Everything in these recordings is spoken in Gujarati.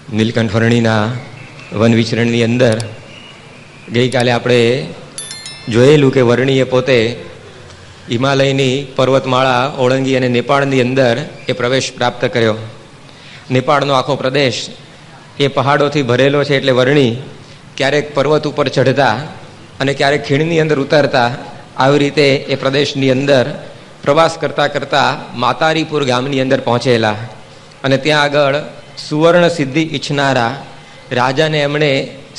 નીલકંઠ વર્ણીના વન વિચરણની અંદર ગઈકાલે આપણે જોયેલું કે વર્ણીએ પોતે હિમાલયની પર્વતમાળા ઓળંગી અને નેપાળની અંદર એ પ્રવેશ પ્રાપ્ત કર્યો. નેપાળનો આખો પ્રદેશ એ પહાડોથી ભરેલો છે, એટલે વર્ણી ક્યારેક પર્વત ઉપર ચઢતા અને ક્યારેક ખીણની અંદર ઉતરતા આવી રીતે એ પ્રદેશની અંદર પ્રવાસ કરતાં કરતાં માતારીપુર ગામની અંદર પહોંચેલા. અને ત્યાં આગળ સુવર્ણ સિદ્ધિ ઈચ્છનારા રાજાને એમણે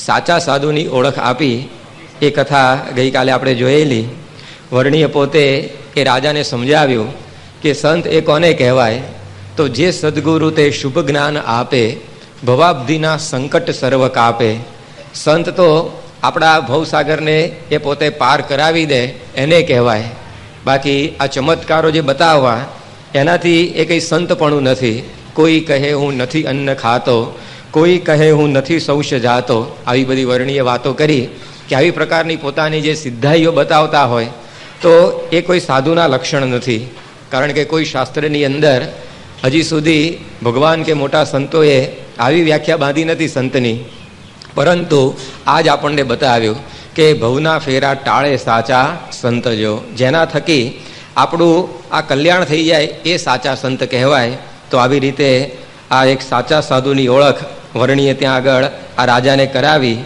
સાચા સાધુની ઓળખ આપી. એ કથા ગઈકાલે આપણે જોયેલી. વર્ણીએ પોતે એ રાજાને સમજાવ્યું કે સંત એ કોને કહેવાય, તો જે સદગુરુ તે શુભ જ્ઞાન આપે, ભવાબ્ધિના સંકટ સર્વ કાપે. સંત તો આપણા ભવસાગરને એ પોતે પાર કરાવી દે એને કહેવાય. બાકી આ ચમત્કારો જે બતાવવા એનાથી એ કંઈ સંતપણું નથી. કોઈ કહે હું નથી અન્ન ખાતો, કોઈ કહે હું નથી શૌચ જાતો. આવી બધી વર્ણીય વાતો કરી કે આવી પ્રકારની પોતાની જે સિદ્ધાઈઓ બતાવતા હોય તો એ કોઈ સાધુના લક્ષણ નથી. કારણ કે કોઈ શાસ્ત્રની અંદર હજી સુધી ભગવાન કે મોટા સંતોએ આવી વ્યાખ્યા બાંધી નથી સંતની. પરંતુ આજ આપણને બતાવ્યું કે ભવના ફેરા ટાળે સાચા સંત જો. જેના થકી આપણું આ કલ્યાણ થઈ જાય એ સાચા સંત કહેવાય. તો આવી રીતે આ એક સાચા સાધુની ઓળખ વર્ણીએ ત્યાં આગળ આ રાજાને કરાવી.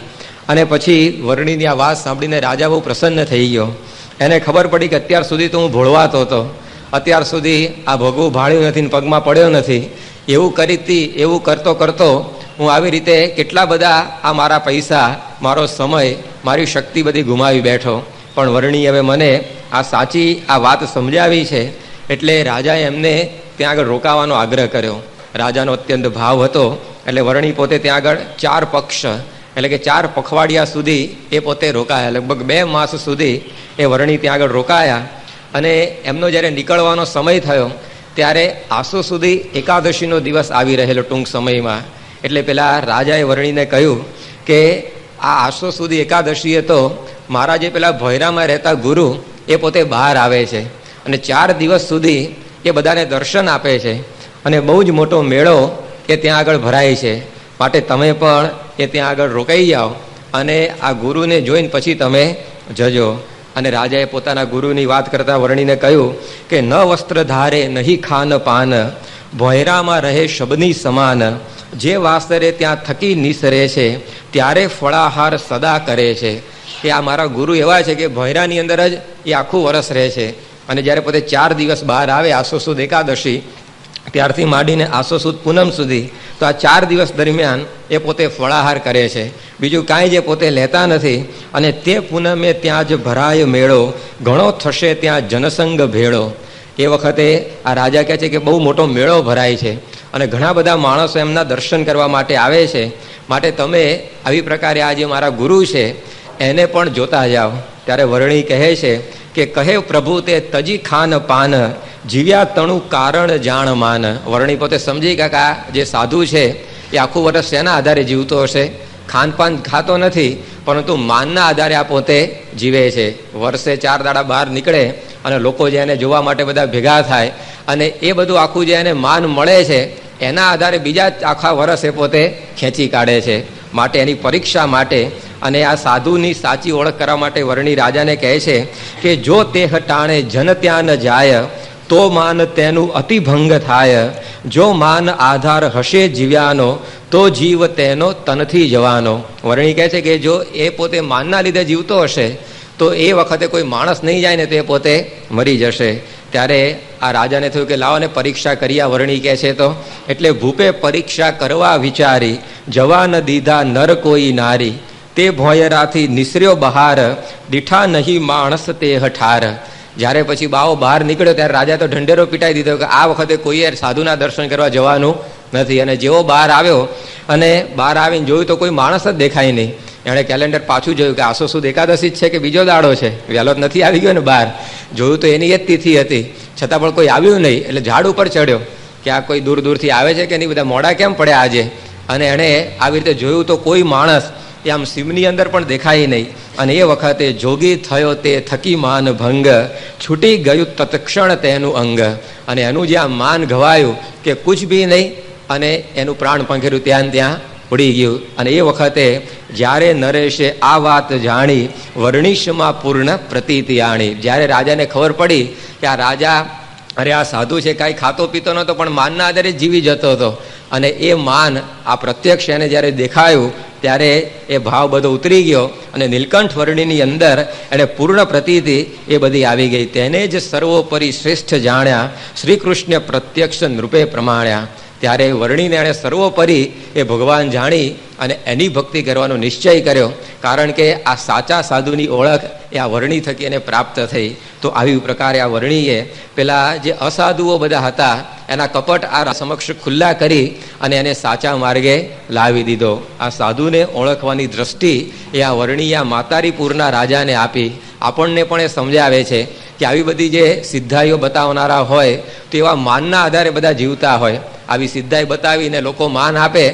અને પછી વર્ણીની આ વાત સાંભળીને રાજા બહુ પ્રસન્ન થઈ ગયો. એને ખબર પડી કે અત્યાર સુધી તો હું ભોળવાતો હતો, અત્યાર સુધી આ ભોગવું ભાળ્યું નથી, પગમાં પડ્યો નથી. એવું કરીતી એવું કરતો કરતો હું આવી રીતે કેટલા બધા આ મારા પૈસા, મારો સમય, મારી શક્તિ બધી ગુમાવી બેઠો. પણ વર્ણી હવે મને આ સાચી આ વાત સમજાવી છે, એટલે રાજાએ એમને ત્યાં આગળ રોકાવાનો આગ્રહ કર્યો. રાજાનો અત્યંત ભાવ હતો એટલે વર્ણી પોતે ત્યાં આગળ 4 પક્ષ એટલે કે 4 પખવાડિયા સુધી એ પોતે રોકાયા. લગભગ 2 માસ સુધી એ વર્ણી ત્યાં આગળ રોકાયા. અને એમનો જ્યારે નીકળવાનો સમય થયો ત્યારે આસો સુધી એકાદશીનો દિવસ આવી રહેલો ટૂંક સમયમાં. એટલે પેલા રાજાએ વર્ણીને કહ્યું કે આ આસો સુધી એકાદશીએ તો મારા જે પેલા ભોયરામાં રહેતા ગુરુ એ પોતે બહાર આવે છે અને 4 દિવસ સુધી એ બધાને દર્શન આપે છે અને બહુ જ મોટો મેળો એ ત્યાં આગળ ભરાય છે. માટે તમે પણ એ ત્યાં આગળ રોકાઈ જાઓ અને આ ગુરુને જોઈને પછી તમે જજો. અને રાજાએ પોતાના ગુરુની વાત કરતા વર્ણીને કહ્યું કે ન વસ્ત્ર ધારે નહીં ખાન પાન, ભોયરામાં રહે શબની સમાન. જે વાસરે ત્યાં થકી નિસરે છે, ત્યારે ફળાહાર સદા કરે છે. કે આ મારા ગુરુ એવા છે કે ભોયરાની અંદર જ એ આખું વરસ રહે છે. અને જ્યારે પોતે 4 દિવસ બહાર આવે આસો સુદ એકાદશી ત્યારથી માંડીને આસો સુદ પૂનમ સુધી, તો આ 4 દિવસ દરમિયાન એ પોતે ફળાહાર કરે છે. બીજું કાંઈ જે પોતે લેતા નથી. અને તે પૂનમે ત્યાં જ ભરાય મેળો, ઘણો થશે ત્યાં જનસંગ ભેળો. એ વખતે આ રાજા કહે છે કે બહુ મોટો મેળો ભરાય છે અને ઘણા બધા માણસો એમના દર્શન કરવા માટે આવે છે. માટે તમે આવી પ્રકારે આ જે મારા ગુરુ છે એને પણ જોતા જાઓ. ત્યારે વર્ણી કહે છે કે કહે પ્રભુ તે તજી ખાન પાન, જીવ્યા તણું કારણ જાણ માન. વર્ણી પોતે સમજી કે આ જે સાધુ છે એ આખું વર્ષ શેના આધારે જીવતો હશે? ખાનપાન ખાતો નથી, પરંતુ માનના આધારે આ પોતે જીવે છે. વર્ષે 4 દાડા બહાર નીકળે અને લોકો જે એને જોવા માટે બધા ભેગા થાય અને એ બધું આખું જે એને માન મળે છે એના આધારે બીજા આખા વર્ષ એ પોતે ખેંચી કાઢે છે. માટે એની પરીક્ષા માટે અને આ સાધુની સાચી ઓળખ કરવા માટે વર્ણી રાજાને કહે છે કે જો તે હટાણે જન ત્યાં ન જાય, તો માન તેનું અતિભંગ થાય. જો માન આધાર હશે જીવ્યાનો, તો જીવ તેનો તનથી જવાનો. વર્ણી કહે છે કે જો એ પોતે માનના લીધે જીવતો હશે તો એ વખતે કોઈ માણસ નહીં જાય ને તો એ પોતે મરી જશે. ત્યારે આ રાજાને થયું કે લાવો ને પરીક્ષા કરી આ વર્ણી કહે છે તો. એટલે ભૂપે પરીક્ષા કરવા વિચારી, જવા ન દીધા નર કોઈ નારી. તે ભોયરાથી નિસર્યો બહાર, દીઠા નહીં માણસ તે હઠાર. જ્યારે પછી બાવો બહાર નીકળ્યો ત્યારે રાજા તો ઢંઢેરો પીટાઈ દીધો કે આ વખતે કોઈએ સાધુના દર્શન કરવા જવાનું નથી. અને જેવો બહાર આવ્યો અને બહાર આવીને જોયું તો કોઈ માણસ જ દેખાય નહીં. એણે કેલેન્ડર પાછું જોયું કે આસો સુદ એકાદશી જ છે કે બીજો દાડો છે, વહેલો જ નથી આવી ગયો ને બહાર. જોયું તો એની જ તિથિ હતી, છતાં પણ કોઈ આવ્યું નહીં. એટલે ઝાડ ઉપર ચડ્યો કે આ કોઈ દૂર દૂરથી આવે છે કે નહીં, બધા મોડા કેમ પડ્યા આજે. અને એણે આવી રીતે જોયું તો કોઈ માણસ એ આમ સીમની અંદર પણ દેખાય નહીં. અને એ વખતે જોગી થયો તે થકી માન ભંગ, છૂટી ગયું તત્ક્ષણ તેનું અંગ. અને એનું જે આ માન ઘવાયું કે કુછ બી નહીં, અને એનું પ્રાણ પંખેરું ત્યાં ઉડી ગયું. અને એ વખતે જ્યારે નરેશે આ વાત જાણી વર્ણિશમાં પૂર્ણ પ્રતીતિ આણી, જ્યારે રાજાને ખબર પડી કે આ રાજા અરે આ સાધુ છે, કાંઈ ખાતો પીતો નહોતો પણ માનના આધારે જીવી જતો હતો, અને એ માન આ પ્રત્યક્ષ એને જ્યારે દેખાયું ત્યારે એ ભાવ બધો ઉતરી ગયો અને નીલકંઠ વર્ણિની અંદર એને પૂર્ણ પ્રતીતિ એ બધી આવી ગઈ. તેને જ સર્વોપરી શ્રેષ્ઠ જાણ્યા શ્રી કૃષ્ણ પ્રત્યક્ષ નૃપે પ્રમાણ્યા. ત્યારે વર્ણિને એણે સર્વોપરી એ ભગવાન જાણી અને એની ભક્તિ કરવાનો નિશ્ચય કર્યો, કારણ કે આ સાચા સાધુની ઓળખ એ આ વર્ણિ થકી એને પ્રાપ્ત થઈ. તો આવી પ્રકારે આ વર્ણિએ પેલા જે અસાધુઓ બધા હતા એના કપટ આ સમક્ષ ખુલ્લા કરી અને એને સાચા માર્ગે લાવી દીધો. આ સાધુને ઓળખવાની દ્રષ્ટિ એ આ વર્ણિયા માતારીપુરના રાજાને આપી. આપણને પણ એ સમજાવે છે કે આવી બધી જે સિદ્ધાઈઓ બતાવનારા હોય તો એવા માનના આધારે બધા જીવતા હોય. આવી સિદ્ધાઈ બતાવીને લોકો માન આપે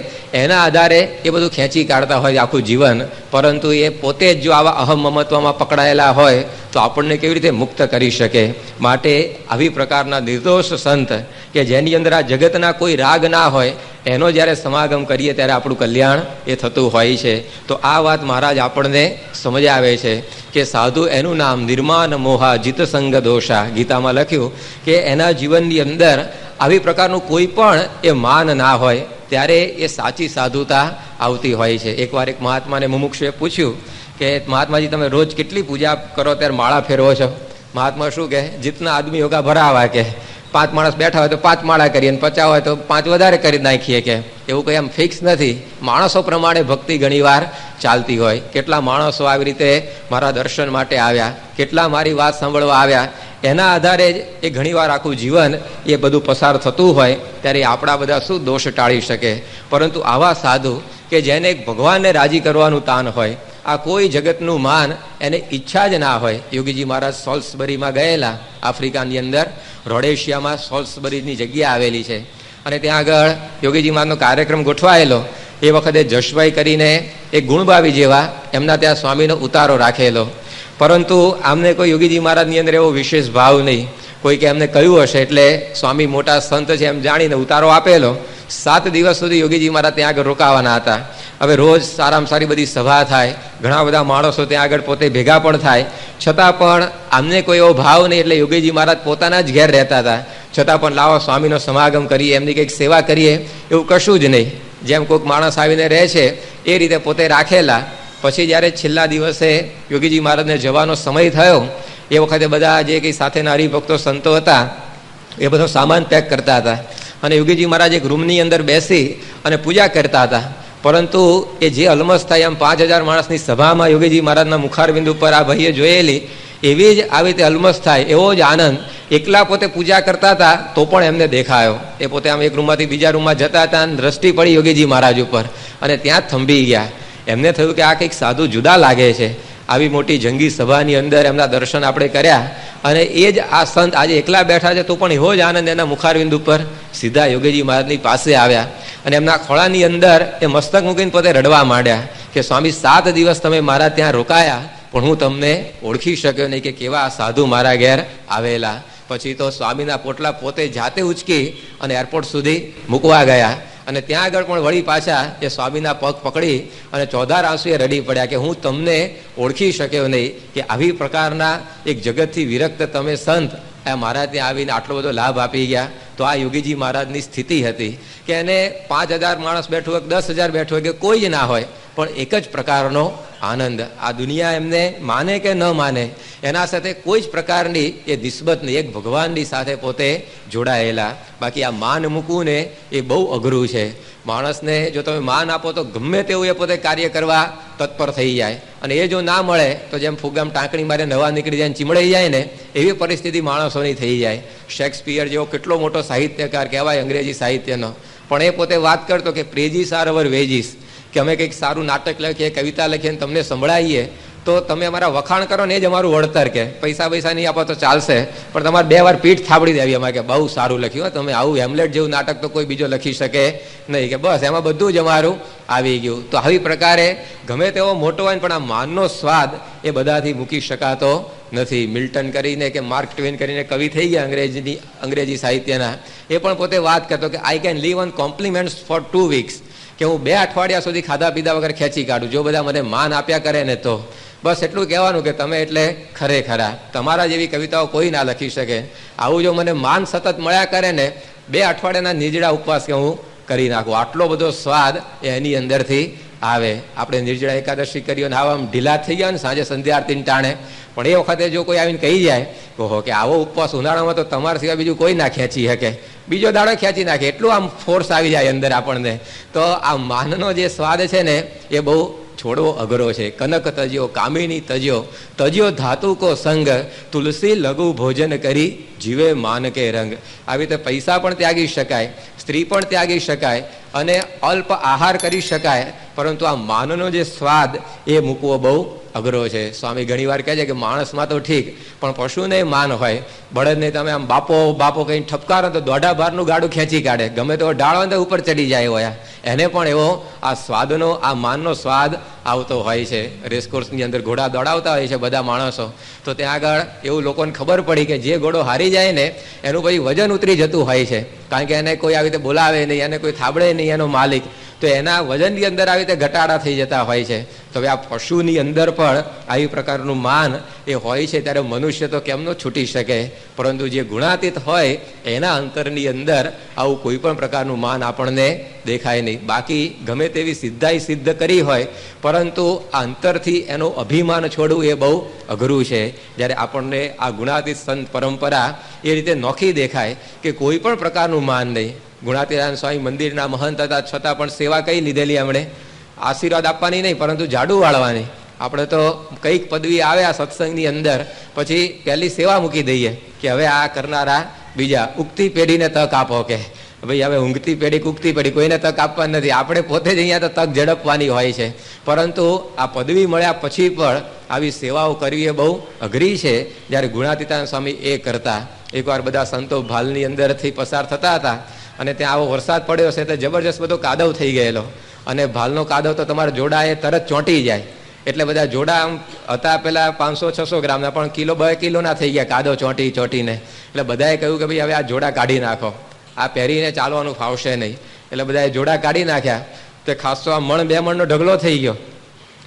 એના આધારે એ બધું ખેંચી કાઢતા હોય આખું જીવન, પરંતુ એ પોતે જ જો આવા અહમ મમત્વમાં પકડાયેલા હોય તો આપણને કેવી રીતે મુક્ત કરી શકે. માટે આવી પ્રકારના નિર્દોષ સંત કે જેની અંદર આ જગતના કોઈ રાગ ના હોય એનો જ્યારે સમાગમ કરીએ ત્યારે આપણું કલ્યાણ એ થતું હોય છે. તો આ વાત મહારાજ આપણને સમજાવે છે કે સાધુ એનું નામ નિર્માન મોહા જીત સંગ દોષા. ગીતામાં લખ્યું કે એના જીવનની અંદર આવી પ્રકારનું કોઈ પણ એ માન ના હોય ત્યારે એ સાચી સાધુતા આવતી હોય છે. એકવાર એક મહાત્માને મુમુક્ષુએ પૂછ્યું કે મહાત્માજી તમે રોજ કેટલી પૂજા કરો ત્યારે માળા ફેરવો છો? મહાત્મા શું કહે, જીતના આદમી યોગા ભરાવા કે 5 માણસ બેઠા હોય તો 5 માળા કરીએ અને 50 હોય તો 5 વધારે કરી નાખીએ. કે એવું કંઈ આમ ફિક્સ નથી. માણસો પ્રમાણે ભક્તિ ઘણીવાર ચાલતી હોય. કેટલા માણસો આવી રીતે મારા દર્શન માટે આવ્યા, કેટલા મારી વાત સાંભળવા આવ્યા, એના આધારે જ એ ઘણીવાર આખું જીવન એ બધું પસાર થતું હોય ત્યારે આપણા બધા શું દોષ ટાળી શકે. પરંતુ આવા સાધુ કે જેને ભગવાનને રાજી કરવાનું તાન હોય, આ કોઈ જગતનું માન એને ઈચ્છા જ ના હોય. યોગીજી મહારાજ સોલ્સબરીમાં ગયેલા, આફ્રિકાની અંદર રોડેશિયામાં સોલ્સબરીની જગ્યા આવેલી છે, અને ત્યાં આગળ યોગીજી મહારાજનો કાર્યક્રમ ગોઠવાયેલો. એ વખતે જશભાઈ કરીને એક ગુણભાવી જેવા એમના ત્યાં સ્વામીનો ઉતારો રાખેલો, પરંતુ આમને કોઈ યોગીજી મહારાજની અંદર એવો વિશેષ ભાવ નહીં. કોઈ કે એમને કહ્યું હશે એટલે સ્વામી મોટા સંત છે એમ જાણીને ઉતારો આપેલો. 7 દિવસ સુધી યોગીજી મહારાજ ત્યાં આગળ રોકાવાના હતા. હવે રોજ સારામાં સારી બધી સભા થાય, ઘણા બધા માણસો ત્યાં આગળ પોતે ભેગા પણ થાય, છતાં પણ આમને કોઈ એવો ભાવ નહીં. એટલે યોગીજી મહારાજ પોતાના જ ઘેર રહેતા હતા, છતાં પણ લાવો સ્વામીનો સમાગમ કરીએ, એમની કંઈક સેવા કરીએ, એવું કશું જ નહીં. જેમ કોઈક માણસ આવીને રહે છે એ રીતે પોતે રાખેલા. પછી જ્યારે છેલ્લા દિવસે યોગીજી મહારાજને જવાનો સમય થયો એ વખતે બધા જે કંઈ સાથેના હરિભક્તો સંતો હતા એ બધો સામાન પેક કરતા હતા, અને યોગીજી મહારાજ એક રૂમની અંદર બેસી અને પૂજા કરતા હતા. પરંતુ એ જે અલમસ થાય એમ 5000 માણસની સભામાં યોગીજી મહારાજના મુખારબિંદ ઉપર આ ભાઈએ જોયેલી એવી જ આવી રીતે અલમસ થાય એવો જ આનંદ એકલા પોતે પૂજા કરતા હતા તો પણ એમને દેખાયો. એ પોતે આમ એક રૂમમાંથી બીજા રૂમમાં જતા હતા અને દ્રષ્ટિ પડી યોગીજી મહારાજ ઉપર અને ત્યાં જ થંભી ગયા. એમને થયું કે આ કંઈક સાધુ જુદા લાગે છે. આવી મોટી જંગી સભાની અંદર એમના દર્શન આપણે કર્યા અને એ જ આ સંત આજે એકલા બેઠા છે તો પણ એવો જ આનંદ એના મુખારવિંદ ઉપર સીધા યોગીજી મહારાજની પાસે આવ્યા અને એમના ખોળાની અંદર એ મસ્તક મૂકીને પોતે રડવા માંડ્યા કે સ્વામી 7 દિવસ તમે મારા ત્યાં રોકાયા પણ હું તમને ઓળખી શક્યો નહીં કે કેવા આ સાધુ મારા ઘેર આવેલા. પછી તો સ્વામીના પોટલા પોતે જાતે ઉચકી અને એરપોર્ટ સુધી મૂકવા ગયા અને ત્યાં આગળ પણ વળી પાછા એ સ્વામીના પગ પકડી અને ચોધાર આંસુએ રડી પડ્યા કે હું તમને ઓળખી શક્યો નહીં કે આવી પ્રકારના એક જગતથી વિરક્ત તમે સંત મારા ત્યાં આવીને આટલો બધો લાભ આપી ગયા. તો આ યોગીજી મહારાજની સ્થિતિ હતી કે એને 5000 માણસ બેઠું હોય 10,000 બેઠું હોય કે કોઈ જ ના હોય પણ એક જ પ્રકારનો આનંદ. આ દુનિયા એમને માને કે ન માને એના સાથે કોઈ જ પ્રકારની એ નિસ્બત નહીં, એક ભગવાનની સાથે પોતે જોડાયેલા. બાકી આ માન મૂકવું ને એ બહુ અઘરું છે. માણસને જો તમે માન આપો તો ગમે તેવું એ પોતે કાર્ય કરવા તત્પર થઈ જાય અને એ જો ના મળે તો જેમ ફુગામ ટાંકણી મારે નવા નીકળી જાય ચીમડાઈ જાય ને એવી પરિસ્થિતિ માણસોની થઈ જાય. શેક્સપિયર જેવો કેટલો મોટો સાહિત્યકાર કહેવાય અંગ્રેજી સાહિત્યનો, પણ એ પોતે વાત કરતો કે પ્રેજીસ આર અવર વેજીસ, કે અમે કંઈક સારું નાટક લખીએ, કવિતા લખીએ અને તમને સંભળાવીએ તો તમે અમારા વખાણ કરો ને એ જ અમારું વળતર. કે પૈસા નહીં આપો તો ચાલશે પણ તમારે 2 વાર પીઠ થાબડી દેવી અમારે કે બહુ સારું લખ્યું, તમે આવું હેમલેટ જેવું નાટક તો કોઈ બીજો લખી શકે નહીં, કે બસ એમાં બધું જ અમારું આવી ગયું. તો આવી પ્રકારે ગમે તેવો મોટો હોય પણ આ માનનો સ્વાદ એ બધાથી મૂકી શકાતો નથી. મિલ્ટન કરીને કે માર્ક ટ્વેન કરીને કવિ થઈ ગયા અંગ્રેજી સાહિત્યના, એ પણ પોતે વાત કરતો કે I can leave on compliments for 2 weeks, કે હું 2 અઠવાડિયા સુધી ખાધા પીધા વગર ખેંચી કાઢું, જો બધા મને માન આપ્યા કરે ને તો. બસ એટલું કહેવાનું કે તમે એટલે ખરેખરા, તમારા જેવી કવિતાઓ કોઈ ના લખી શકે. આવું જો મને માન સતત મળ્યા કરે ને, 2 અઠવાડિયાના નિર્જળા ઉપવાસ કે હું કરી નાખું. આટલો બધો સ્વાદ એની અંદરથી આવે. આપણે નિર્જળા એકાદશી કરીએ ને આવા ઢીલા થઈ ગયા ને સાંજે સંધ્યા આરતીને ટાણે, પણ એ વખતે જો કોઈ આવીને કહી જાય ઓહો કે આવો ઉપવાસ ઉનાળામાં તો તમારા સિવાય બીજું કોઈ ના ખેંચી શકે, બીજો દાડો ખેંચી નાખે, એટલું આમ ફોર્સ આવી જાય અંદર આપણને. તો આ માનનો જે સ્વાદ છે ને એ બહુ છોડવો અઘરો છે. કનક તજ્યો કામિની તજ્યો ધાતુ કો સંગ, તુલસી લઘુ ભોજન કરી જીવે માન કે રંગ. આવી રીતે પૈસા પણ ત્યાગી શકાય, સ્ત્રી પણ ત્યાગી શકાય અને અલ્પ આહાર કરી શકાય, પરંતુ આ માનનો જે સ્વાદ એ મૂકવો બહુ અઘરો છે. સ્વામી ઘણીવાર કહે છે કે માણસમાં તો ઠીક, પણ પશુને માન હોય. બળદને તમે આમ બાપો બાપો કહીને ઠપકારો તો દોઢા ભારનું ગાડું ખેંચી કાઢે, ગમે તો ઢાળો ને ઉપર ચડી જાય હોય. એને પણ એવો આ સ્વાદનો, આ માનનો સ્વાદ આવતો હોય છે. રેસકોર્સની અંદર ઘોડા દોડાવતા હોય છે બધા માણસો, તો ત્યાં આગળ એવું લોકોને ખબર પડી કે જે ઘોડો હારી જાય ને એનું પછી વજન ઉતરી જતું હોય છે, કારણ કે એને કોઈ આવી રીતે બોલાવે નહીં, એને કોઈ થાબડે નહીં એનો માલિક, તો એના વજનની અંદર આવી રીતે ઘટાડા થઈ જતા હોય છે. તો હવે આ પશુની અંદર પણ આવી પ્રકારનું માન એ હોય છે, ત્યારે મનુષ્ય તો કેમનો છૂટી શકે. પરંતુ જે ગુણાતીત હોય એના અંતરની અંદર આવું કોઈ પણ પ્રકારનું માન આપણને દેખાય નહીં. બાકી ગમે તેવી સિદ્ધાઈ સિદ્ધ કરી હોય, પરંતુ આ અંતરથી એનું અભિમાન છોડવું એ બહુ અઘરું છે. જ્યારે આપણને આ ગુણાતીત સંત પરંપરા એ રીતે નોખી દેખાય કે કોઈ પણ પ્રકારનું માન નહીં. ગુણાતીતાનંદ સ્વામી મંદિરના મહંત હતા, છતાં પણ સેવા કઈ લીધેલી એમણે? આશીર્વાદ આપવાની નહીં, પરંતુ જાડુ વાળવાની. આપણે તો કંઈક પદવી આવે આ સત્સંગની અંદર, પછી પહેલી સેવા મૂકી દઈએ કે હવે આ કરનારા બીજા ઉગતી પેઢીને તક આપો. કે ભાઈ હવે ઊંઘતી પેઢી ઉગતી પેઢી કોઈને તક આપવાની નથી, આપણે પોતે જ અહીંયા તો તક ઝડપવાની હોય છે. પરંતુ આ પદવી મળ્યા પછી પણ આવી સેવાઓ કરવી એ બહુ અઘરી છે. જ્યારે ગુણાતીતાનંદ સ્વામી એ કરતા. એકવાર બધા સંતો ભાલની અંદરથી પસાર થતા હતા અને ત્યાં આવો વરસાદ પડ્યો છે તો જબરજસ્ત બધો કાદવ થઈ ગયેલો, અને ભાલનો કાદવ તો તમારા જોડા એ તરત ચોંટી જાય. એટલે બધા જોડા આમ હતા પેલા 500-600 ગ્રામના, પણ કિલો 2 કિલોના થઈ ગયા કાદવ ચોંટીને. એટલે બધાએ કહ્યું કે ભાઈ હવે આ જોડા કાઢી નાખો, આ પહેરીને ચાલવાનું ફાવશે નહીં. એટલે બધાએ જોડા કાઢી નાખ્યા. તો ખાસો આ મણ 2 મણનો ઢગલો થઈ ગયો.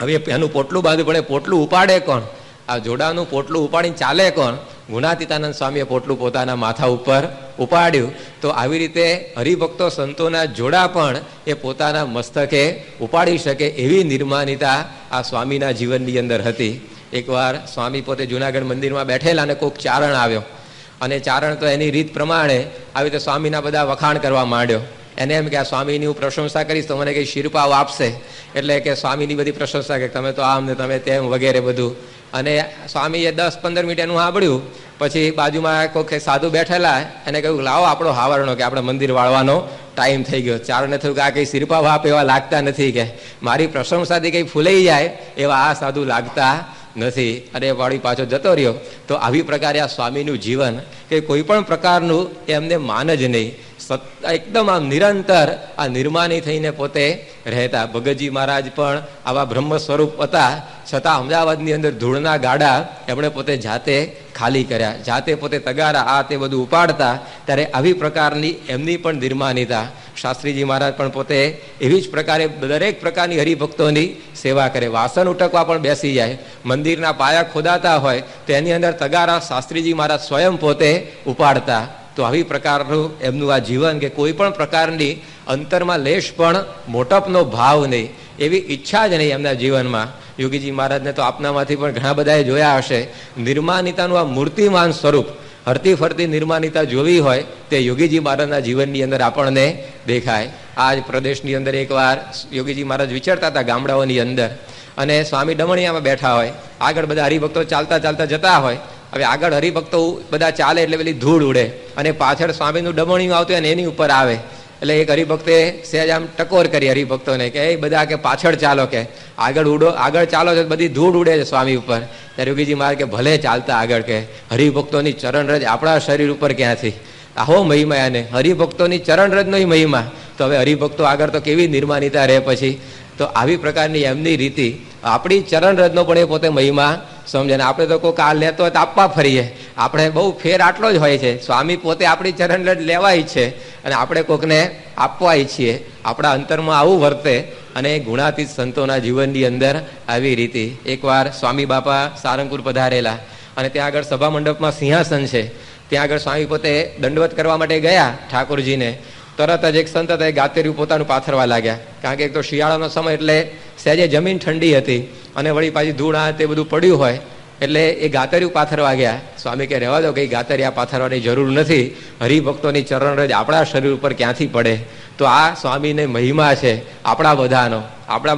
હવે એનું પોટલું બાંધવું પડે, પોટલું ઉપાડે કોણ? આ જોડાનું પોટલું ઉપાડીને ચાલે કોણ? ગુણાતીતાનંદ સ્વામીએ પોટલું પોતાના માથા ઉપર ઉપાડ્યું. તો આવી રીતે હરિભક્તો સંતોના જોડા પણ એ પોતાના મસ્તકે ઉપાડી શકે એવી નિર્માનિતા આ સ્વામીના જીવનની અંદર હતી. એકવાર સ્વામી પોતે જુનાગઢ મંદિરમાં બેઠેલા અને કોઈક ચારણ આવ્યો, અને ચારણ તો એની રીત પ્રમાણે આવી રીતે સ્વામીના બધા વખાણ કરવા માંડ્યો. એને એમ કે આ સ્વામીની હું પ્રશંસા કરીશ તો મને કંઈ શિરપાવ આપશે, એટલે કે સ્વામીની બધી પ્રશંસા કે તમે તો આમ ને તમે તેમ વગેરે બધું. અને સ્વામીએ 10-15 મિનિટ એનું સાંભળ્યું. પછી બાજુમાં કોઈ સાધુ બેઠેલા, એને કહ્યું લાવો આપણો હાવરણો, કે આપણે મંદિર વાળવાનો ટાઈમ થઈ ગયો. ચારણે થયું કે આ કંઈ શિરપાવ આપે એવા લાગતા નથી, કે મારી પ્રશંસાથી કંઈ ફૂલાઈ જાય એવા આ સાધુ લાગતા નથી. અને વાળી પાછો જતો રહ્યો. તો આવી પ્રકારે આ સ્વામીનું જીવન કે કોઈ પણ પ્રકારનું એમને માન જ નહીં, એકદમ આમ નિરંતર આ નિર્માની થઈને પોતે રહેતા. ભગતજી મહારાજ પણ આવા બ્રહ્મ સ્વરૂપ હતા, છતાં અમદાવાદની અંદર ધૂળના ગાડા એમણે પોતે જાતે ખાલી કર્યા, જાતે પોતે તગારા આ તે બધું ઉપાડતા. ત્યારે આવી પ્રકારની એમની પણ નિર્માનિતા. શાસ્ત્રીજી મહારાજ પણ પોતે એવી જ પ્રકારે દરેક પ્રકારની હરિભક્તોની સેવા કરે. વાસણ ઉટકવા પણ બેસી જાય. મંદિરના પાયા ખોદાતા હોય તો એની અંદર તગારા શાસ્ત્રીજી મહારાજ સ્વયં પોતે ઉપાડતા. તો આવી પ્રકારનું એમનું આ જીવન કે કોઈ પણ પ્રકારની અંતરમાં લેશ પણ મોટપનો ભાવ નહીં, એવી ઈચ્છા જ નહીં એમના જીવનમાં. યોગીજી મહારાજને તો આપનામાંથી પણ ઘણા બધાએ જોયા હશે. નિર્માનિતાનું આ મૂર્તિમાન સ્વરૂપ, હરતી ફરતી નિર્માનિતા જોવી હોય તે યોગીજી મહારાજના જીવનની અંદર આપણને દેખાય. આ જ પ્રદેશની અંદર એકવાર યોગીજી મહારાજ વિચરતા હતા ગામડાઓની અંદર, અને સ્વામી ડમણીયામાં બેઠા હોય. આગળ બધા હરિભક્તો ચાલતા ચાલતા જતા હોય. હવે આગળ હરિભક્તો બધા ચાલે એટલે પેલી ધૂળ ઉડે, અને પાછળ સ્વામીનું ડમણીયું આવતું હોય ને એની ઉપર આવે. એટલે એક હરિભક્તે સહેજ આમ ટકોર કરી હરિભક્તોને કે એ બધા કે પાછળ ચાલો, કે આગળ ઉડો, આગળ ચાલો છો બધી ધૂળ ઉડે છે સ્વામી ઉપર. ત્યારે યોગીજી મહારાજ કે ભલે ચાલતા આગળ, કે હરિભક્તોની ચરણરજ આપણા શરીર ઉપર ક્યાંથી? આહો મહિમા એને હરિભક્તોની ચરણરજનો મહિમા. તો હવે હરિભક્તો આગળ તો કેવી નિર્માનિતા રહે પછી. તો આવી પ્રકારની એમની રીતિ આપણી ચરણરજનો પણ એ પોતે મહિમા સમજે. ને આપણે તો કોઈક આ લેતો હોય તો આપવા ફરીએ. આપણે બહુ ફેર આટલો જ હોય છે. સ્વામી પોતે આપણી ચરણ રજ લેવા ઈચ્છે અને આપણે કોઈકને આપવા ઈચ્છીએ. આપણા અંતરમાં આવું વર્તે. અને ગુણાતીત સંતોના જીવનની અંદર આવી રીતે એકવાર સ્વામી બાપા સારંગપુર પધારેલા અને ત્યાં આગળ સભા મંડપમાં સિંહાસન છે. ત્યાં આગળ સ્વામી પોતે દંડવત કરવા માટે ગયા ઠાકોરજીને. તરત જ એક સંત હતા એ ગાતેર્યું પોતાનું પાથરવા લાગ્યા. કારણ કે એક તો શિયાળાનો સમય એટલે સહેજે જમીન ઠંડી હતી અને વળી પાછી ધૂળ તે બધું પડ્યું હોય એટલે એ ગાતરિયું પાથરવા ગયા. સ્વામી કે રહેવા દો, કઈ ગાતરિયા પાથરવાની જરૂર નથી. હરિભક્તોની ચરણરજ આપણા શરીર ઉપર ક્યાંથી પડે? તો આ સ્વામીને મહિમા છે આપણા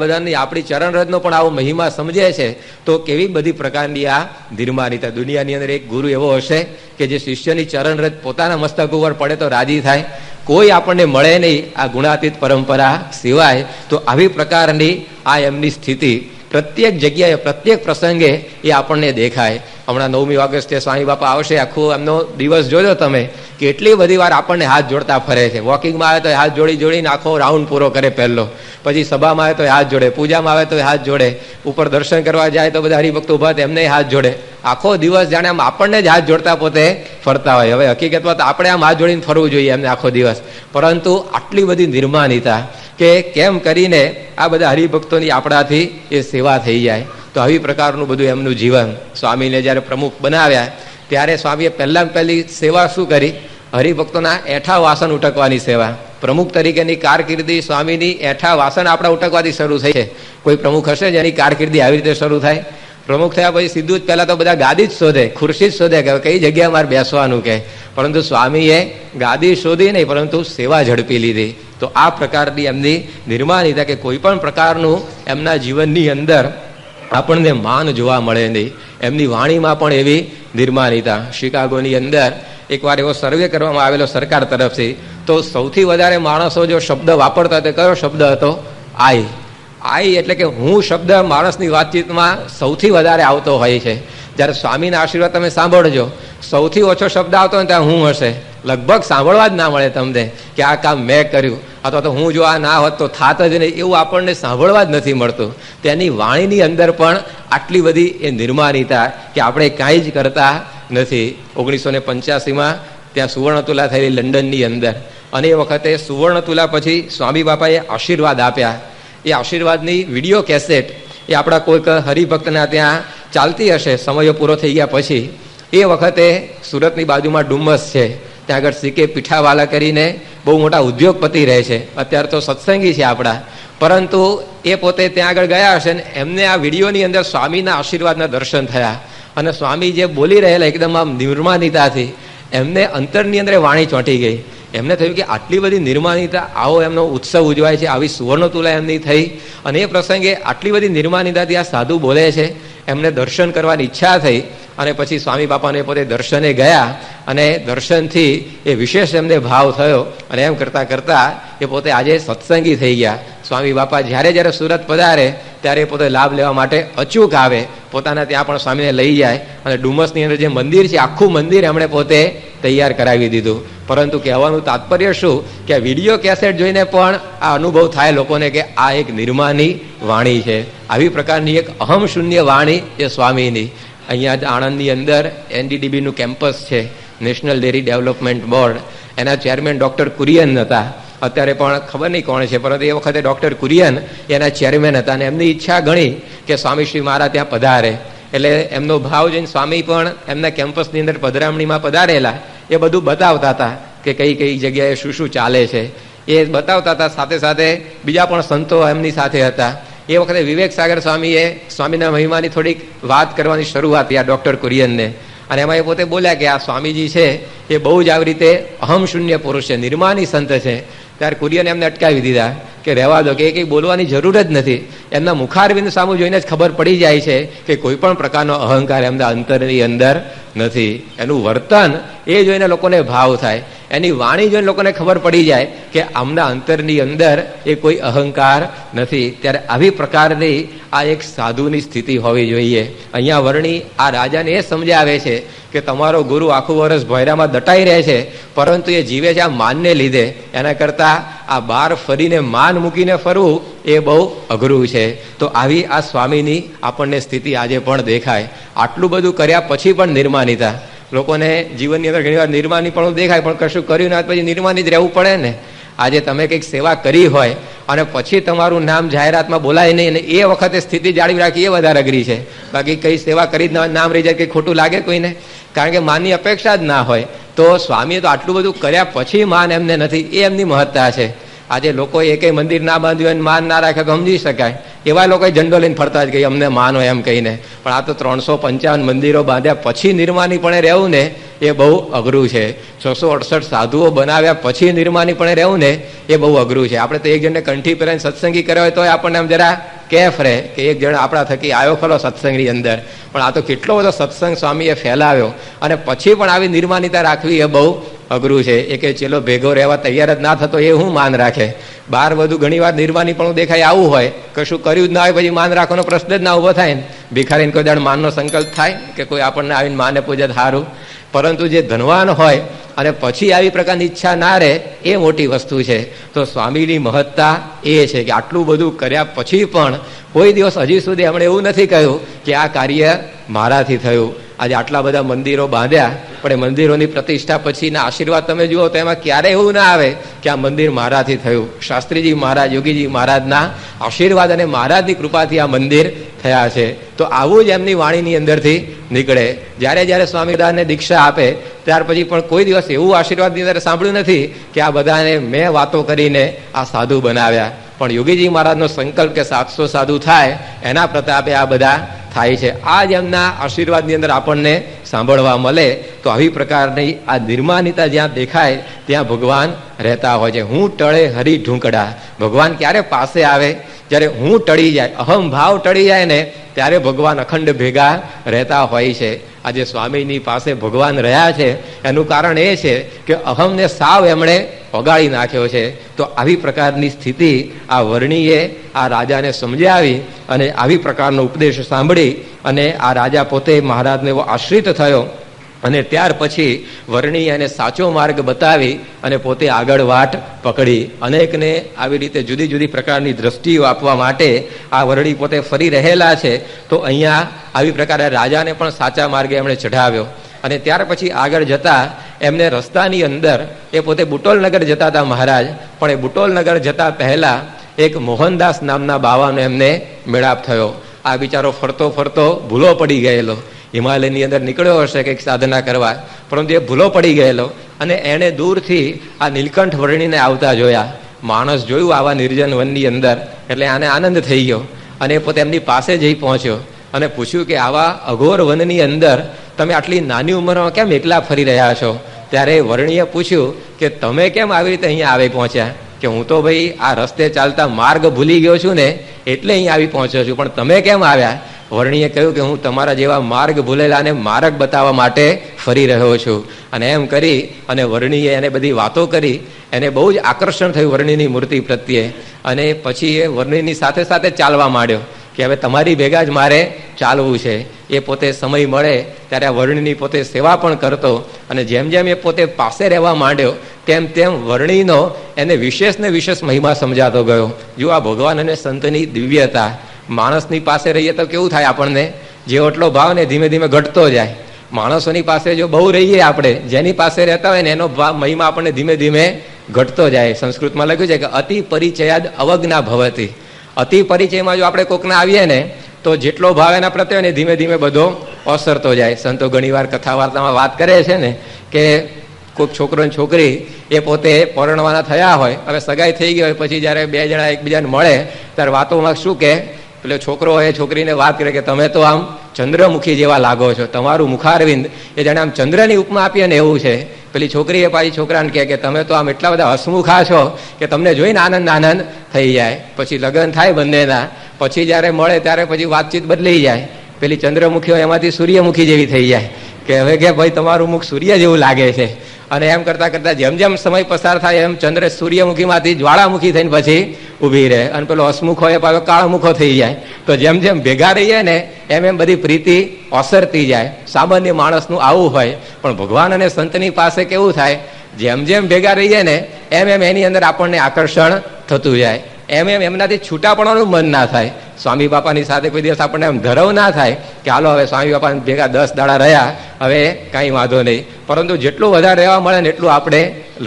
બધાની આપણી ચરણરજનો પણ આવો મહિમા સમજે છે. તો કેવી બધી પ્રકારની આ ધીરમાનીતા. દુનિયાની અંદર એક ગુરુ એવો હશે કે જે શિષ્યની ચરણરજ પોતાના મસ્તક ઉપર પડે તો રાજી થાય? કોઈ આપણને મળે નહીં આ ગુણાતીત પરંપરા સિવાય. તો આવી પ્રકારની આ એમની સ્થિતિ પ્રત્યેક જગ્યાએ પ્રત્યેક પ્રસંગે એ આપણને દેખાય. હમણાં 9મી ઓગસ્ટે સ્વામી બાપા આવશે. આખો એમનો દિવસ જોજો તમે, કેટલી બધી વાર આપણને હાથ જોડતા ફરે છે. વોકિંગમાં આવે તો હાથ જોડીને આખો રાઉન્ડ પૂરો કરે પહેલો. પછી સભામાં આવે તો હાથ જોડે, પૂજામાં આવે તો હાથ જોડે, ઉપર દર્શન કરવા જાય તો બધા હરિભક્તો ઉભા એમને હાથ જોડે. આખો દિવસ જાણે આમ આપણને જ હાથ જોડતા પોતે ફરતા હોય. હવે હકીકતમાં તો આપણે આમ હાથ જોડીને ફરવું જોઈએ એમને આખો દિવસ. પરંતુ આટલી બધી નિર્માનિતા કે કેમ કરીને આ બધા હરિભક્તોની આપણાથી એ સેવા થઈ જાય. તો આવી પ્રકારનું બધું એમનું જીવન. સ્વામીને જ્યારે પ્રમુખ બનાવ્યા ત્યારે સ્વામીએ પહેલી સેવા શું કરી? હરિભક્તોના એઠા વાસણ ઉટકવાની સેવા. પ્રમુખ તરીકેની કારકિર્દી સ્વામીની એઠા વાસણ આપણા ઉટકવાથી શરૂ થઈ છે. કોઈ પ્રમુખ હશે જેની કારકિર્દી આવી રીતે શરૂ થાય? પ્રમુખ થયા પછી સીધું જ પહેલા તો બધા ગાદી જ શોધે, ખુરશી જ શોધે કે કઈ જગ્યાએ મારે બેસવાનું કે. પરંતુ સ્વામીએ ગાદી શોધી નહીં, પરંતુ સેવા ઝડપી લીધી. તો આ પ્રકારની એમની નિર્માણિતા કે કોઈ પણ પ્રકારનું એમના જીવનની અંદર આપણને માન જોવા મળે નહીં. એમની વાણીમાં પણ એવી નિર્માણિતા. શિકાગોની અંદર એકવાર એવો સર્વે કરવામાં આવેલો સરકાર તરફથી. તો સૌથી વધારે માણસો જો શબ્દ વાપરતા તે કયો શબ્દ હતો? આઈ એટલે કે હું શબ્દ માણસની વાતચીતમાં સૌથી વધારે આવતો હોય છે. જ્યારે સ્વામીના આશીર્વાદ તમે સાંભળજો, સૌથી ઓછો શબ્દ આવતો હોય ત્યાં હું હશે. લગભગ સાંભળવા જ ના મળે તમને કે આ કામ મેં કર્યું અથવા તો હું જો આ ના હોત તો થાત જ નહીં, એવું આપણને સાંભળવા જ નથી મળતું. તેની વાણીની અંદર પણ આટલી બધી એ નિર્માણિતા કે આપણે કાંઈ જ કરતા નથી. 1985માં ત્યાં સુવર્ણતુલા થયેલી લંડનની અંદર, અને એ વખતે સુવર્ણતુલા પછી સ્વામી બાપાએ આશીર્વાદ આપ્યા. એ આશીર્વાદની વિડીયો કેસેટ એ આપણા કોઈક હરિભક્તના ત્યાં ચાલતી હશે સમયો પૂરો થઈ ગયા પછી. એ વખતે સુરતની બાજુમાં ડુમ્મસ છે, ત્યાં આગળ સીકે પીઠાવાલા કરીને બહુ મોટા ઉદ્યોગપતિ રહે છે. અત્યારે તો સત્સંગી છે આપણા, પરંતુ એ પોતે ત્યાં આગળ ગયા હશે ને એમને આ વિડીયોની અંદર સ્વામીના આશીર્વાદના દર્શન થયા. અને સ્વામી જે બોલી રહેલા એકદમ આમ નિર્માણિતાથી એમને અંતરની અંદર વાણી ચોંટી ગઈ. એમને થયું કે આટલી બધી નિર્માણિતા, આવો એમનો ઉત્સવ ઉજવાય છે, આવી સુવર્ણતુલા એમની થઈ. અને એ પ્રસંગે આટલી બધી નિર્માણિતાથી આ સાધુ બોલે છે. એમને દર્શન કરવાની ઈચ્છા થઈ અને પછી સ્વામી બાપાને પોતે દર્શને ગયા અને દર્શનથી એ વિશેષ એમને ભાવ થયો. અને એમ કરતાં કરતાં એ પોતે આજે સત્સંગી થઈ ગયા. સ્વામી બાપા જ્યારે સુરત પધારે ત્યારે પોતે લાભ લેવા માટે અચૂક આવે. પોતાના ત્યાં પણ સ્વામીને લઈ જાય અને ડુમસની અંદર જે મંદિર છે આખું મંદિર એમણે પોતે તૈયાર કરાવી દીધું. પરંતુ કહેવાનું તાત્પર્ય શું કે આ વિડીયો કેસેટ જોઈને પણ આ અનુભવ થાય લોકોને કે આ એક નિર્માની વાણી છે. આવી પ્રકારની એક અહમ શૂન્ય વાણી એ સ્વામીની. અહીંયા જ આણંદની અંદર NDDBનું કેમ્પસ છે, નેશનલ ડેરી ડેવલપમેન્ટ બોર્ડ. એના ચેરમેન ડૉક્ટર કુરિયન હતા. અત્યારે પણ ખબર નહીં કોણ છે, પરંતુ એ વખતે ડૉક્ટર કુરિયન એના ચેરમેન હતા. અને એમની ઈચ્છા ઘણી કે સ્વામીશ્રી મારા ત્યાં પધારે. એટલે એમનો ભાવ જોઈને સ્વામી પણ એમના કેમ્પસની અંદર પધરામણીમાં પધારેલા. એ બધું બતાવતા હતા કે કઈ કઈ જગ્યાએ શું શું ચાલે છે એ બતાવતા હતા. સાથે સાથે બીજા પણ સંતો એમની સાથે હતા. એ વખતે વિવેક સાગર સ્વામીએ સ્વામીના મહિમાની થોડીક વાત કરવાની શરૂઆત આ ડૉક્ટર કુરિયનને. અને એમાં એ પોતે બોલ્યા કે આ સ્વામીજી છે એ બહુ જ આવી રીતે અહમ શૂન્ય પુરુષ છે, નિર્માની સંત છે. ત્યારે કુરિયને એમને અટકાવી દીધા કે રહેવા દો, કે એ કંઈ બોલવાની જરૂર જ નથી. એમના મુખારવિંદ સામું જોઈને જ ખબર પડી જાય છે કે કોઈ પણ પ્રકારનો અહંકાર એમના અંતરની અંદર નથી. એનું વર્તન એ જોઈને લોકોને ભાવ થાય, એની વાણી જોઈને લોકોને ખબર પડી જાય કે આમના અંતરની અંદર એ કોઈ અહંકાર નથી. ત્યારે આવી પ્રકારની આ એક સાધુની સ્થિતિ હોવી જોઈએ. અહીંયા વર્ણી આ રાજાને એ સમજાવે છે કે તમારો ગુરુ આખું વર્ષ ભોયરામાં દટાઈ રહે છે, પરંતુ એ જીવે છે આ માનને લીધે. એના કરતાં આ બહાર ફરીને માન મૂકીને ફરવું એ બહુ અઘરું છે. તો આવી આ સ્વામીની આપણને સ્થિતિ આજે પણ દેખાય. આટલું બધું કર્યા પછી પણ નિર્માનિતા. લોકોને જીવનની અંદર ઘણી વાર નિર્માની પણ દેખાય, પણ કશું કર્યું ના પછી નિર્માની જ રહેવું પડે ને. આજે તમે કંઈક સેવા કરી હોય અને પછી તમારું નામ જાહેરાતમાં બોલાય નહીં, અને એ વખતે સ્થિતિ જાળવી રાખી એ વધારે અઘરી છે. બાકી કઈ સેવા કરી જ નામ રહી જાય, કંઈ ખોટું લાગે કોઈને? કારણ કે માનની અપેક્ષા જ ના હોય. તો સ્વામીએ તો આટલું બધું કર્યા પછી માન એમને નથી, એ એમની મહત્તા છે. આજે લોકોએ એકેય મંદિર ના બાંધ્યું હોય, માન ના રાખે તો સમજી શકાય. એવા લોકોએ ઝંડો લઈને ફરતા જ કે અમને માન હોય એમ કહીને. પણ આ તો 355 મંદિરો બાંધ્યા પછી નિર્માનીપણે રહેવું ને એ બહુ અઘરું છે. 668 સાધુઓ બનાવ્યા પછી નિર્માનીપણે રહેવું ને એ બહુ અઘરું છે. આપણે તો એક જણને કંઠી પહેરાઈને સત્સંગી કર્યા હોય તો આપણને આમ જરા કેફ રહે કે એક જણ આપણા થકી આવ્યો ખરો સત્સંગની અંદર. પણ આ તો કેટલો બધો સત્સંગ સ્વામીએ ફેલાવ્યો, અને પછી પણ આવી નિર્માનિતા રાખવી એ બહુ અઘરું છે. એ કે ચેલો ભેગો રહેવા તૈયાર જ ના થતો એ હું માન રાખે? બહાર બધું ઘણી વાર નિર્માની પણ દેખાય આવું હોય, કશું કર્યું જ ના હોય પછી માન રાખવાનો પ્રશ્ન જ ના ઉભો થાય ને. ભિખારીને કોઈ દાડ માનનો સંકલ્પ થાય કે કોઈ આપણને આવીને માને પૂજે સારું? પરંતુ જે ધનવાન હોય અને પછી આવી પ્રકારની ઈચ્છા ના રહે એ મોટી વસ્તુ છે. તો સ્વામીની મહત્તા એ છે કે આટલું બધું કર્યા પછી પણ કોઈ દિવસ હજી સુધી એમણે એવું નથી કહ્યું કે આ કાર્ય મારાથી થયું. આજે આટલા બધા મંદિરો બાંધ્યા, પણ એ મંદિરોની પ્રતિષ્ઠા પછીના આશીર્વાદ તમે જુઓ તો એમાં ક્યારેય એવું ના આવે કે આ મંદિર મારાથી થયું. શાસ્ત્રીજી મહારાજ, યોગીજી મહારાજના આશીર્વાદ અને મહારાજની કૃપાથી આ મંદિર થયા છે. તો આવું જ એમની વાણીની અંદરથી નીકળે. જ્યારે જ્યારે સ્વામીદાસને દીક્ષા આપે ત્યાર પછી પણ કોઈ દિવસ એવું આશીર્વાદની અંદર સાંભળ્યું નથી કે આ બધાને મેં વાતો કરીને આ સાધુ બનાવ્યા. પણ યોગીજી મહારાજનો સંકલ્પ કે 700 સાધુ થાય એના પ્રતાપે આ બધા થાય છે. આ જ એમના આશીર્વાદની અંદર આપણને સાંભળવા મળે. તો આવી પ્રકારની આ નિર્માનિતા જ્યાં દેખાય ત્યાં ભગવાન રહેતા હોય છે. હું ટળે હરી ઢૂંકડા. ભગવાન ક્યારે પાસે આવે? જ્યારે હું ટળી જાય, અહમ ભાવ ટળી જાય ને ત્યારે ભગવાન અખંડ ભેગા રહેતા હોય છે. આજે સ્વામીની પાસે ભગવાન રહ્યા છે એનું કારણ એ છે કે અહમને સાવ એમણે ઓગાળી નાખ્યો છે. તો આવી પ્રકારની સ્થિતિ આ વર્ણીએ આ રાજાને સમજાવી, અને આવી પ્રકારનો ઉપદેશ સાંભળી અને આ રાજા પોતે મહારાજને એવો આશ્રિત થયો. અને ત્યાર પછી વર્ણીએ એને સાચો માર્ગ બતાવી અને પોતે આગળ વાટ પકડી. અનેકને આવી રીતે જુદી જુદી પ્રકારની દ્રષ્ટિઓ આપવા માટે આ વર્ણી પોતે ફરી રહેલા છે. તો અહીંયા આવી પ્રકારે રાજાને પણ સાચા માર્ગે એમણે ચઢાવ્યો. અને ત્યાર પછી આગળ જતા એમને રસ્તાની અંદર એ પોતે બુટોલનગર જતા હતા મહારાજ, પણ એ બુટોલનગર જતા પહેલા એક મોહનદાસ નામના બાવાનો એમને મેળાપ થયો. આ બિચારો ફરતો ફરતો ભૂલો પડી ગયેલો. હિમાલયની અંદર નીકળ્યો હશે કંઈક સાધના કરવા, પરંતુ એ ભૂલો પડી ગયેલો. અને એણે દૂરથી આ નીલકંઠ વર્ણીને આવતા જોયા. માણસ જોયું આવા નિર્જન વનની અંદર, એટલે આને આનંદ થઈ ગયો. અને પોતે એમની પાસે જઈ પહોંચ્યો અને પૂછ્યું કે આવા અઘોર વનની અંદર તમે આટલી નાની ઉંમરમાં કેમ એકલા ફરી રહ્યા છો? ત્યારે વર્ણીએ પૂછ્યું કે તમે કેમ આવી રીતે અહીંયા આવી પહોંચ્યા? કે હું તો ભાઈ આ રસ્તે ચાલતા માર્ગ ભૂલી ગયો છું ને એટલે અહીંયા આવી પહોંચ્યો છું, પણ તમે કેમ આવ્યા? વર્ણીએ કહ્યું કે હું તમારા જેવા માર્ગ ભૂલેલાને માર્ગ બતાવવા માટે ફરી રહ્યો છું. અને એમ કરી અને વર્ણીએ એને બધી વાતો કરી. એને બહુ જ આકર્ષણ થયું વર્ણીની મૂર્તિ પ્રત્યે. અને પછી એ વર્ણીની સાથે સાથે ચાલવા માંડ્યો કે હવે તમારી ભેગા જ મારે ચાલવું છે. એ પોતે સમય મળે ત્યારે આ વર્ણીની પોતે સેવા પણ કરતો. અને જેમ જેમ એ પોતે પાસે રહેવા માંડ્યો તેમ તેમ વર્ણીનો એને વિશેષ ને વિશેષ મહિમા સમજાતો ગયો. જો આ ભગવાન અને સંતની દિવ્યતા. માણસની પાસે રહીએ તો કેવું થાય? આપણને જે એટલો ભાવ ને ધીમે ધીમે ઘટતો જાય. માણસોની પાસે જો બહુ રહીએ આપણે, જેની પાસે રહેતા હોય ને એનો ભાવ મહિમા આપણને ધીમે ધીમે ઘટતો જાય. સંસ્કૃતમાં લખ્યું છે કે અતિ પરિચયાદ અવજ્ઞા ભવતી. અતિ પરિચયમાં જો આપણે કોકના આવીએ ને તો જેટલો ભાવ એના પ્રત્યે ને ધીમે ધીમે બધો ઓસરતો જાય. સંતો ઘણી વાર કથા વાર્તામાં વાત કરે છે ને કે કોઈક છોકરો ને છોકરી એ પોતે પરણવાના થયા હોય, હવે સગાઈ થઈ ગઈ હોય, પછી જ્યારે બે જણા એકબીજાને મળે ત્યારે વાતોમાં શું કે પેલો છોકરો હોય છોકરીને વાત કરે કે તમે તો આમ ચંદ્રમુખી જેવા લાગો છો, તમારું મુખારવિંદ એ જાણે આમ ચંદ્રની ઉપમા આપીએ ને એવું છે. પેલી છોકરીએ પાછી છોકરાને કહે કે તમે તો આમ એટલા બધા હસમુખા છો કે તમને જોઈને આનંદ આનંદ થઈ જાય. પછી લગ્ન થાય બંનેના, પછી જ્યારે મળે ત્યારે પછી વાતચીત બદલાઈ જાય. પેલી ચંદ્રમુખી હોય એમાંથી સૂર્યમુખી જેવી થઈ જાય કે હવે કે ભાઈ તમારું મુખ સૂર્ય જેવું લાગે છે. અને એમ કરતા કરતા જેમ જેમ સમય પસાર થાય એમ ચંદ્ર સૂર્યમુખીમાંથી જ્વાળામુખી થઈને પછી ઊભી રહે. અને પેલો હસમુખો એ પાછો કાળમુખો થઈ જાય. તો જેમ જેમ ભેગા રહીએ ને એમ એમ બધી પ્રીતિ ઓસરતી જાય. સામાન્ય માણસનું આવું હોય, પણ ભગવાન અને સંતની પાસે કેવું થાય? જેમ જેમ ભેગા રહીએ ને એમ એમ એની અંદર આપણને આકર્ષણ થતું જાય. એમ એમનાથી છૂટા પડવાનું મન ના થાય. સ્વામી બાપાની સાથે કોઈ દિવસ આપણને એમ ધરવ ના થાય કે હાલો હવે સ્વામી બાપા ભેગા 10 દાડા રહ્યા, હવે કાંઈ વાંધો નહીં. પરંતુ જેટલું વધારે રહેવા મળે ને એટલું આપણે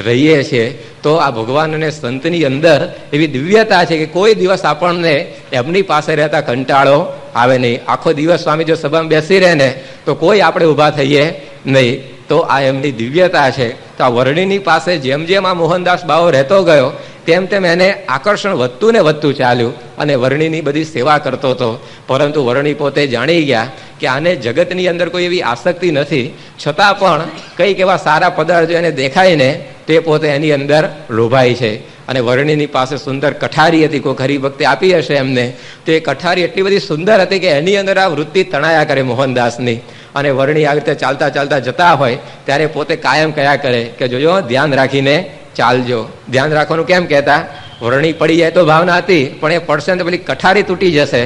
રહીએ છીએ. તો આ ભગવાન અને સંતની અંદર એવી દિવ્યતા છે કે કોઈ દિવસ આપણને એમની પાસે રહેતા કંટાળો આવે નહીં. આખો દિવસ સ્વામી જો સભામાં બેસી રહે ને તો કોઈ આપણે ઊભા થઈએ નહીં. તો આ એમની દિવ્યતા છે. તો આ વર્ણિની પાસે જેમ જેમ આ મોહનદાસ બાવો રહેતો ગયો તેમ તેમ એને આકર્ષણ વધતું ને વધતું ચાલ્યું અને વર્ણિની બધી સેવા કરતો હતો. પરંતુ વર્ણિ પોતે જાણી ગયા કે આને જગતની અંદર કોઈ એવી આસક્તિ નથી, છતાં પણ કંઈક એવા સારા પદાર્થો એને દેખાય ને તે પોતે એની અંદર લોભાય છે. અને વર્ણિની પાસે સુંદર કઠારી હતી, કોઈ હરિભક્તિ આપી હશે એમને. તો એ કઠારી એટલી બધી સુંદર હતી કે એની અંદર આ વૃત્તિ તણાયા કરે મોહનદાસની. અને વર્ણિ આવી રીતે ચાલતા ચાલતા જતા હોય ત્યારે પોતે કાયમ કયા કરે કે જોજો ધ્યાન રાખીને ચાલજો. ધ્યાન રાખવાનું કેમ કહેતા? વર્ણિ પડી જાય તો ભાવના હતી, પણ એ પડશે ને તો પેલી કઠારી તૂટી જશે.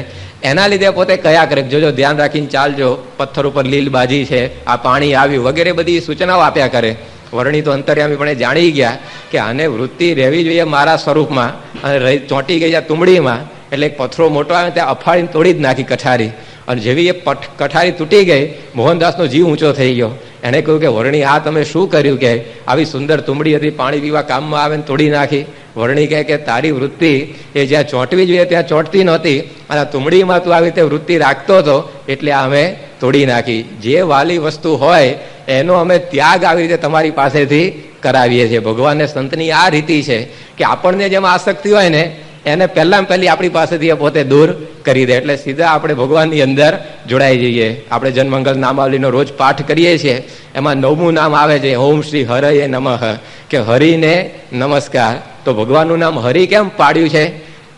એના લીધે પોતે કયા કરે જોજો ધ્યાન રાખીને ચાલજો, પથ્થર ઉપર લીલ બાજી છે, આ પાણી આવ્યું વગેરે બધી સૂચનાઓ આપ્યા કરે. વર્ણિ તો અંતર્યામી પણ જાણી ગયા કે આને વૃત્તિ રહેવી જોઈએ મારા સ્વરૂપમાં, અને ચોંટી ગઈ આ તુંબડીમાં. એટલે એક પથ્થરો મોટો આવે ત્યાં અફાળીને તોડી જ નાખી કઠારી. અને જેવી એ કઠારી તૂટી ગઈ, મોહનદાસનો જીવ ઊંચો થઈ ગયો. એણે કહ્યું કે વર્ણિ આ તમે શું કર્યું? કે આવી સુંદર તુંબડી હતી, પાણી પીવા કામમાં આવે ને તોડી નાખી. વર્ણિ કહે કે તારી વૃત્તિ એ જ્યાં ચોંટવી જોઈએ ત્યાં ચોંટતી નહોતી, અને તુંબડીમાં તું આવી રીતે વૃત્તિ રાખતો હતો એટલે અમે તોડી નાખી. જે વાલી વસ્તુ હોય એનો અમે ત્યાગ આવી રીતે તમારી પાસેથી કરાવીએ છીએ. ભગવાન સંતની આ રીતિ છે કે આપણને જેમાં આસક્તિ હોય ને એને પહેલાં પહેલી આપણી પાસેથી પોતે દૂર કરી દે, એટલે સીધા આપણે ભગવાનની અંદર જોડાઈ જઈએ. આપણે જનમંગલ નામાવલીનો રોજ પાઠ કરીએ છીએ, એમાં 9મું નામ આવે છે ઓમ શ્રી હરયે નમઃ, કે હરિને નમસ્કાર. તો ભગવાનનું નામ હરિ કેમ પાડ્યું છે?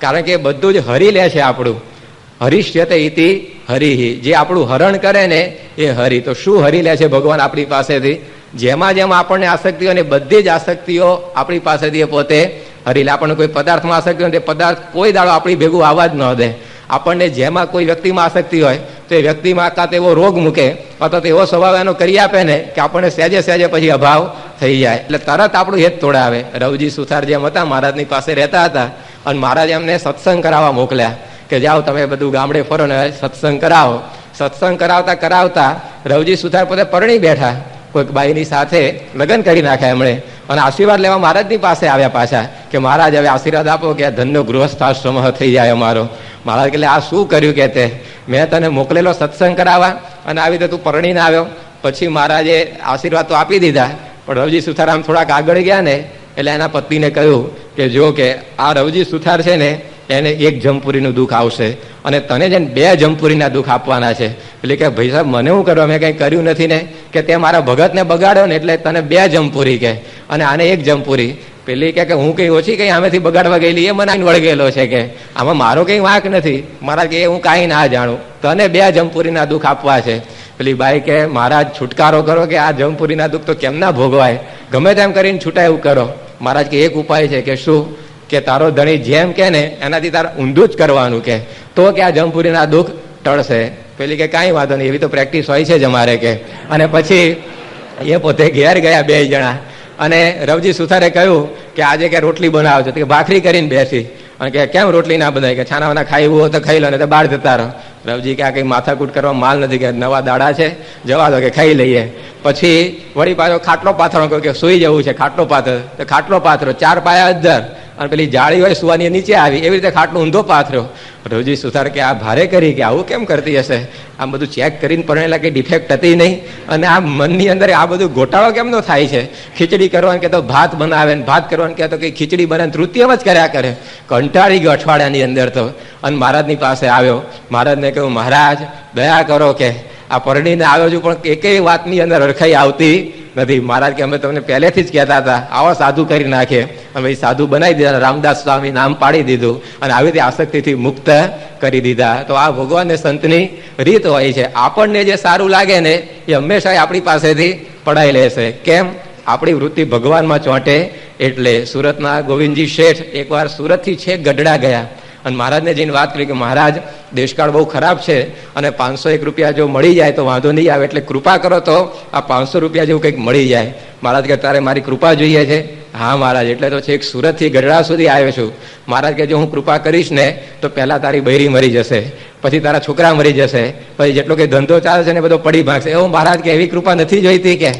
કારણ કે બધું જ હરિ લે છે આપણું. હરિષ્યતે ઇતિ હરિ, જે આપણું હરણ કરે ને એ હરિ. તો શું હરિ લે છે ભગવાન આપણી પાસેથી? જેમાં જેમાં આપણને આસક્તિ હોય ને બધી જ આસક્તિઓ આપણી પાસેથી પોતે હરી લે. આપણને કોઈ પદાર્થમાં આસક્તિ હોય તે પદાર્થ કોઈ દાડો આપણી ભેગું આવવા જ ન દે. આપણને જેમાં કોઈ વ્યક્તિમાં આસક્તિ હોય તો એ વ્યક્તિમાં કાં તો એવો રોગ મૂકે અથવા તો એવો સ્વભાવ એનો કરી આપે ને કે આપણને સહેજે સહેજે પછી અભાવ થઈ જાય, એટલે તરત આપણું હેત તોડાવે. રવજી સુથાર જેમ હતા, મહારાજની પાસે રહેતા હતા, અને મહારાજ એમને સત્સંગ કરાવવા મોકલ્યા કે જાઓ તમે બધું ગામડે ફરો ને સત્સંગ કરાવો. સત્સંગ કરાવતા કરાવતા રવજી સુથાર પોતે પરણી બેઠા, કોઈક બાઈની સાથે લગ્ન કરી નાખ્યા એમણે, અને આશીર્વાદ લેવા મહારાજની પાસે આવ્યા પાછા કે મહારાજ હવે આશીર્વાદ આપો કે આ ધનનો ગૃહસ્થાશ્રમ થઈ જાય અમારો. મહારાજ કે આ શું કર્યું કે તે મેં તને મોકલેલો સત્સંગ કરાવવા અને આવી રીતે તું પરણીને આવ્યો. પછી મહારાજે આશીર્વાદ તો આપી દીધા, પણ રવજી સુથાર આમ થોડાક આગળ ગયા ને એટલે એના પત્નીને કહ્યું કે જો કે આ રવજી સુથાર છે ને એને 1 જમપુરીનું દુઃખ આવશે અને તને જેને 2 જમપુરીના દુઃખ આપવાના છે. એટલે કે ભાઈ સાહેબ મને શું કરવા, મેં કંઈ કર્યું નથી ને, કે તે મારા ભગતને બગાડ્યો ને એટલે તને 2 જમપુરી કે અને આને 1 જમપુરી. પેલી કે હું કંઈ ઓછી કંઈ આમેથી બગાડવા ગયેલી એ મને વળગેલો છે, કે આમાં મારો કંઈ વાંક નથી. મારા કે હું કાંઈ ના જાણું, તને 2 જમપુરીના દુઃખ આપવા છે. પેલી બાઈ કે મહારાજ છૂટકારો કરો, કે આ જમપુરીના દુઃખ તો કેમ ના ભોગવાય, ગમે તેમ કરીને છૂટાય એવું કરો. મહારાજ કે એક ઉપાય છે, કે શું? કે તારો ધણી જેમ કે ને એનાથી તારે ઊંધું જ કરવાનું, કે તો કે આ જમપુરીના દુઃખ ટળશે. પેલી કે કાંઈ વાંધો નહીં, એવી તો પ્રેક્ટિસ હોય છે જ અમારે કે. અને પછી એ પોતે ઘેર ગયા 2 જણા, અને રવજી સુથારે કહ્યું કે આજે કે રોટલી બનાવજો, કે ભાખરી કરીને બેસી. અને કે કેમ રોટલી ના બનાવી? કે છાનાવાના ખાઈ હોય તો ખાઈ લો ને તો બહાર જતા રહો. રવજી કે આ કંઈ માથાકૂટ કરવા માલ નથી, કે નવા દાડા છે જવા દો, કે ખાઈ લઈએ. પછી વળી પાછો ખાટલો પાથરો, કે સુઈ જવું છે, ખાટલો પાથરો. તો ખાટલો પાથરો 4 પાયા અધર, અને પેલી જાળી હોય સુવાની નીચે આવી, એવી રીતે ખાટલો ઊંધો પાથર્યો. રવજી સુથાર કે આ ભારે કરી, કે આવું કેમ કરતી હશે? આમ બધું ચેક કરીને પરણેલા કે ડિફેક્ટ હતી નહીં, અને આ મનની અંદર આ બધું ગોટાળો કેમનો થાય છે? ખીચડી કરવાનું કે તો ભાત બનાવે, ને ભાત કરવાનું કે તો કંઈ ખીચડી બને, તૃતીયમ જ કર્યા કરે. કંટાળી ગયો અઠવાડિયાની અંદર તો, અને મહારાજની પાસે આવ્યો. મહારાજને કહ્યું મહારાજ દયા કરો, કે આ પરણીને આવ્યો છું પણ એકેય વાતની અંદર અરખાઈ આવતી નથી. મહારાજ કે અમે તમને પહેલેથી જ કહેતા હતા આવો સાધુ કરી નાખીએ, અમે સાધુ બનાવી દીધા, રામદાસ સ્વામી નામ પાડી દીધું, અને આવી રીતે આસક્તિથી મુક્ત કરી દીધા. તો આ ભગવાન ને સંતની રીત હોય છે. આપણને જે સારું લાગે ને એ હંમેશા આપણી પાસેથી પડાઈ લેશે. કેમ? આપણી વૃત્તિ ભગવાનમાં ચોંટે એટલે. સુરતના ગોવિંદજી શેઠ એકવાર સુરતથી છેક ગઢડા ગયા, અને મહારાજને જઈને વાત કરી કે મહારાજ દેશકાળ બહુ ખરાબ છે, અને 501 રૂપિયા જો મળી જાય તો વાંધો નહીં આવે, એટલે કૃપા કરો તો આ 500 રૂપિયા જેવું કંઈક મળી જાય. મહારાજ કે તારે મારી કૃપા જોઈએ છે? હા મહારાજ, એટલે તો છેક સુરતથી ગઢડા સુધી આવ્યો છું. મહારાજ કે જો હું કૃપા કરીશ ને તો પહેલા તારી બૈરી મરી જશે, પછી તારા છોકરા મરી જશે, પછી જેટલો કે ધંધો ચાલે છે ને બધો પડી ભાગશે. એવું મહારાજ કે એવી કૃપા નથી જોઈતી કે